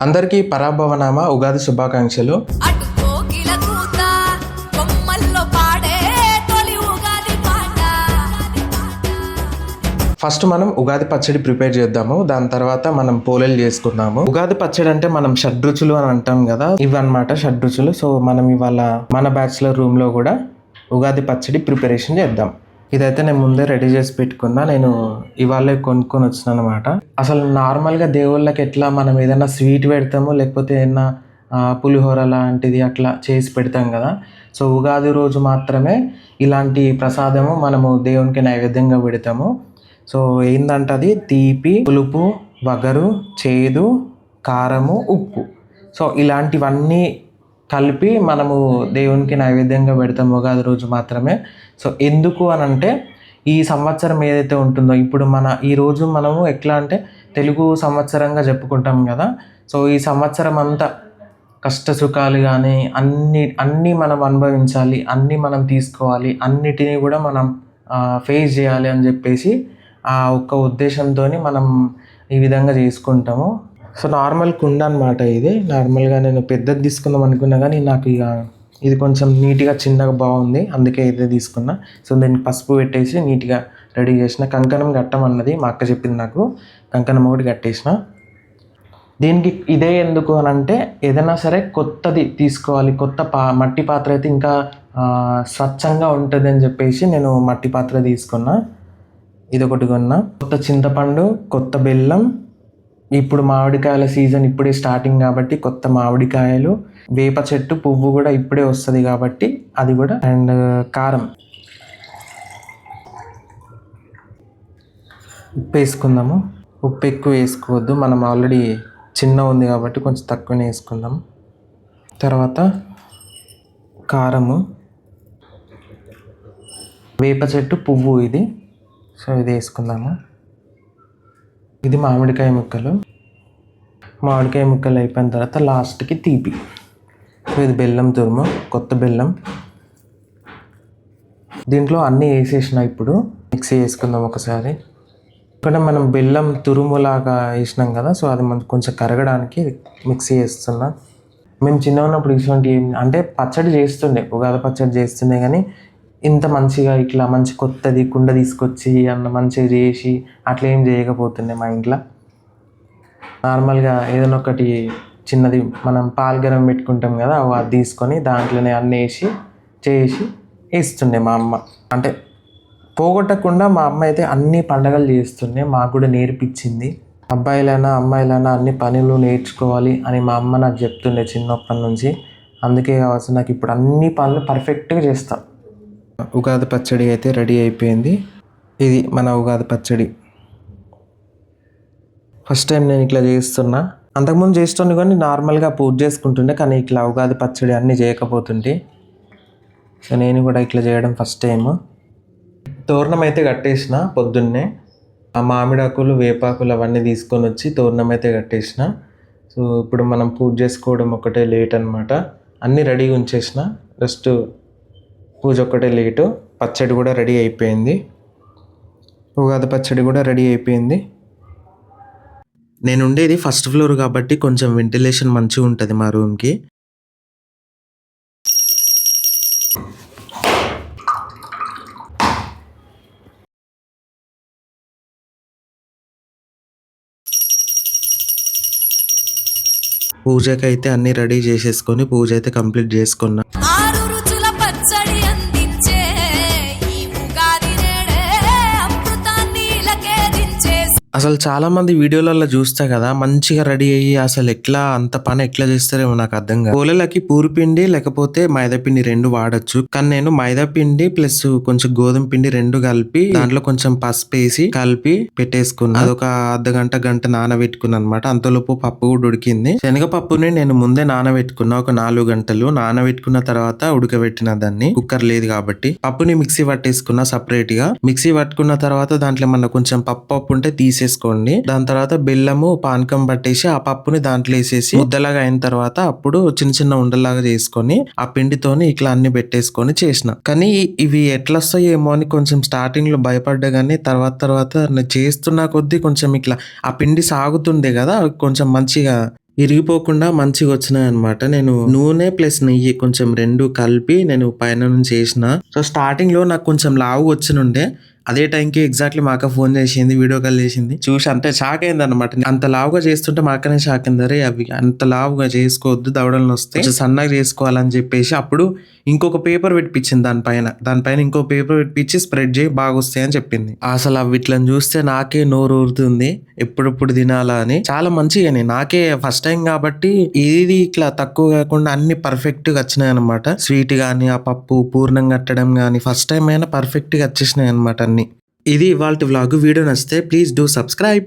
అందరికీ పరాభవనామ ఉగాది శుభాకాంక్షలు. ఫస్ట్ మనం ఉగాది పచ్చడి ప్రిపేర్ చేద్దాము. దాని తర్వాత మనం పోలేలు చేసుకున్నాము. ఉగాది పచ్చడి అంటే మనం షడ్రుచులు అని అంటాం కదా, ఇవన్నమాట షడ్రుచులు. సో మనం ఇవాళ మన బ్యాచిలర్ రూమ్ లో కూడా ఉగాది పచ్చడి ప్రిపరేషన్ చేద్దాం. ఇదైతే నేను ముందే రెడీ చేసి పెట్టుకున్నా. నేను ఇవాళే కొనుక్కొని వచ్చినాను అనమాట. అసలు నార్మల్గా దేవుళ్ళకి ఎట్లా మనం ఏదైనా స్వీట్ పెడతాము, లేకపోతే ఏదైనా పులిహోర లాంటిది అట్లా చేసి పెడతాం కదా. సో ఉగాది రోజు మాత్రమే ఇలాంటి ప్రసాదము మనము దేవునికి నైవేద్యంగా పెడతాము. సో ఏంటంటే అది తీపి, పులుపు, వగరు, చేదు, కారము, ఉప్పు. సో ఇలాంటివన్నీ కలిపి మనము దేవునికి నైవేద్యంగా పెడతాం ఉగాది రోజు మాత్రమే. సో ఎందుకు అని అంటే ఈ సంవత్సరం ఏదైతే ఉంటుందో, ఇప్పుడు ఈ రోజు మనము ఎట్లా అంటే తెలుగు సంవత్సరంగా చెప్పుకుంటాం కదా. సో ఈ సంవత్సరం అంతా కష్ట సుఖాలు కానీ అన్నీ మనం అనుభవించాలి, అన్నీ మనం తీసుకోవాలి, అన్నిటినీ కూడా మనం ఫేస్ చేయాలి అని చెప్పేసి ఆ ఒక్క ఉద్దేశంతో మనం ఈ విధంగా చేసుకుంటాము. సో నార్మల్ కుండ అనమాట ఇది. నార్మల్గా నేను పెద్దది తీసుకుందాం అనుకున్నా కానీ నాకు ఇక ఇది కొంచెం నీట్గా చిన్నగా బాగుంది, అందుకే ఇదే తీసుకున్నా. సో దీనికి పసుపు పెట్టేసి నీట్గా రెడీ చేసిన. కంకణం కట్టమన్నది మా అక్క చెప్పింది, నాకు కంకణం ఒకటి కట్టేసిన. దీనికి ఇదే ఎందుకు అని అంటే ఏదైనా సరే కొత్తది తీసుకోవాలి, కొత్త మట్టి పాత్ర అయితే ఇంకా స్వచ్ఛంగా ఉంటుంది అని చెప్పేసి నేను మట్టి పాత్ర తీసుకున్నా. ఇది ఒకటి కొన్నా. కొత్త చింతపండు, కొత్త బెల్లం, ఇప్పుడు మామిడికాయల సీజన్ ఇప్పుడే స్టార్టింగ్ కాబట్టి కొత్త మామిడికాయలు, వేప చెట్టు పువ్వు కూడా ఇప్పుడే వస్తుంది కాబట్టి అది కూడా, అండ్ కారం. ఉప్పు వేసుకుందాము. ఉప్పు ఎక్కువ వేసుకోవద్దు, మనం ఆల్రెడీ చిన్న ఉంది కాబట్టి కొంచెం తక్కువనే వేసుకుందాం. తర్వాత కారము, వేప చెట్టు పువ్వు ఇది. సో ఇది వేసుకుందాము. ఇది మామిడికాయ ముక్కలు. మామిడికాయ ముక్కలు అయిపోయిన తర్వాత లాస్ట్కి తీపి. సో ఇది బెల్లం తురుము, కొత్త బెల్లం. దీంట్లో అన్నీ వేసేసిన. ఇప్పుడు మిక్సీ వేసుకుందాం ఒకసారి. ఇక్కడ మనం బెల్లం తురుములాగా వేసినాం కదా, సో అది మనం కొంచెం కరగడానికి మిక్సీ వేస్తున్నా. మేము చిన్న ఉన్నప్పుడు ఇటువంటి అంటే పచ్చడి చేస్తుండే, ఉగాది పచ్చడి చేస్తుండే, కానీ ఇంత మంచిగా ఇట్లా మంచి కొత్తది కుండ తీసుకొచ్చి మంచిగా చేసి అట్లా ఏం చేయకపోతుండే మా ఇంట్లో. నార్మల్గా ఏదైనా ఒకటి చిన్నది మనం పాలు గరం పెట్టుకుంటాం కదా, అది తీసుకొని దాంట్లోనే అన్నీ వేసి చేసి వేస్తుండే మా అమ్మ. అంటే పోగొట్టకుండా మా అమ్మ అయితే అన్ని పండగలు చేస్తుండే, మాకు కూడా నేర్పించింది. అబ్బాయిలైనా అమ్మాయిలైనా అన్ని పనులు నేర్చుకోవాలి అని మా అమ్మ నాకు చెప్తుండే చిన్నప్పటి నుంచి. అందుకే కావచ్చు నాకు ఇప్పుడు అన్ని పనులు పర్ఫెక్ట్గా చేస్తాను. ఉగాది పచ్చడి అయితే రెడీ అయిపోయింది. ఇది మన ఉగాది పచ్చడి. ఫస్ట్ టైం నేను ఇట్లా చేస్తున్నా. అంతకుముందు చేస్తుండే కానీ నార్మల్గా పూజ చేసుకుంటుండే, కానీ ఇట్లా ఉగాది పచ్చడి అన్నీ చేయకపోతుంటే. సో నేను కూడా ఇట్లా చేయడం ఫస్ట్ టైము. తోరణం అయితే కట్టేసిన పొద్దున్నే. ఆ మామిడాకులు, వేపాకులు అవన్నీ తీసుకొని వచ్చి తోరణం అయితే కట్టేసిన. సో ఇప్పుడు మనం పూజ చేసుకోవడం ఒకటే లేట్ అనమాట. అన్నీ రెడీగా ఉంచేసిన, జస్ట్ పూజ ఒక్కటే లేటు. పచ్చడి కూడా రెడీ అయిపోయింది, ఉగాది పచ్చడి కూడా రెడీ అయిపోయింది. నేను ఉండేది ఫస్ట్ ఫ్లోర్ కాబట్టి కొంచెం వెంటిలేషన్ మంచిగా ఉంటుంది మా రూమ్కి. పూజకైతే అన్నీ రెడీ చేసేసుకొని పూజ అయితే కంప్లీట్ చేసుకున్నా. అసలు చాలా మంది వీడియోలలో చూస్తా కదా, మంచిగా రెడీ అయ్యి అసలు ఎట్లా అంత పని ఎట్లా చేస్తారేమో నాకు అర్థం కాదు. పోలేలకి పూరిపిండి లేకపోతే మైదాపిండి రెండు వాడచ్చు, కానీ నేను మైదాపిండి ప్లస్ కొంచెం గోధుమ పిండి రెండు కలిపి దాంట్లో కొంచెం పసుపు వేసి కలిపి పెట్టేసుకున్నా. అదొక గంట నానబెట్టుకున్నా అనమాట. అంతలోపు పప్పు కూడా ఉడికింది. శనగపప్పుని నేను ముందే నానబెట్టుకున్నా, ఒక 4 గంటలు నానబెట్టుకున్న తర్వాత ఉడకబెట్టిన దాన్ని. కుక్కర్ లేదు కాబట్టి పప్పుని మిక్సీ పట్టేసుకున్నా సపరేట్ గా. మిక్సీ పట్టుకున్న తర్వాత దాంట్లో మన కొంచెం పప్పు ఉంటే తీసేసుకోండి. దాని తర్వాత బెల్లము పానకం పట్టేసి ఆ పప్పుని దాంట్లో వేసేసి ముద్దలాగా అయిన తర్వాత అప్పుడు చిన్న ఉండలాగా చేసుకొని ఆ పిండితోని ఇట్లా అన్ని పెట్టేసుకొని చేసిన. కానీ ఇవి ఎట్లా వస్తాయి ఏమో అని కొంచెం స్టార్టింగ్ లో భయపడ్డా, కానీ తర్వాత చేస్తున్న కొద్దీ కొంచెం ఇట్లా ఆ పిండి సాగుతుండే కదా, కొంచెం మంచిగా ఇరిగిపోకుండా మంచిగా వచ్చినాయి అనమాట. నేను నూనె ప్లస్ నెయ్యి కొంచెం 2 కలిపి నేను పైన నుంచి ఏసిన. సో స్టార్టింగ్‌లో నాకు కొంచెం లావుగా వచ్చినుండే. అదే టైంకి ఎగ్జాక్ట్‌లీ మా అక్క ఫోన్ చేసింది. వీడియో కాల్ చేసింది. చూసి అంటే షాక్ అయిందన్నమాట. అంత లావుగా చేస్తుంటే మా అక్కనే షాక్ అయింది. "అరే! అవి అంత లావుగా చేసుకోవద్దు. దవడలు నొస్తాయి. కొంచెం సన్నగా చేసుకోవాలని" చెప్పేసి అప్పుడు ఇంకొక పేపర్ పెట్టిపిచ్చింది దానిపైన. దానిపైన ఇంకో పేపర్ పెట్టిపిచ్చి స్ప్రెడ్ చేయి బాగొస్తాయి అని చెప్పింది. అసలు వీటిలని చూస్తే నాకే నోరు ఊరుతుంది. ఎప్పుడెప్పుడు తినాలా అని. చాలా మంచిగానే నాకే ఫస్ట్ టైం కాబట్టి ఏది ఇట్లా తక్కువ కాకుండా అన్ని పర్ఫెక్ట్‌గా వచ్చినాయన్నమాట. స్వీట్ గాని, ఆ పప్పు పూర్ణం కట్టడం గాని ఫస్ట్ టైం అయినా పర్ఫెక్ట్‌గా వచ్చేసినాయన్నమాట అన్ని. ఇది ఇవాల్టి వ్లాగ్. వీడియో నచ్చితే ప్లీజ్ డూ సబ్స్క్రైబ్.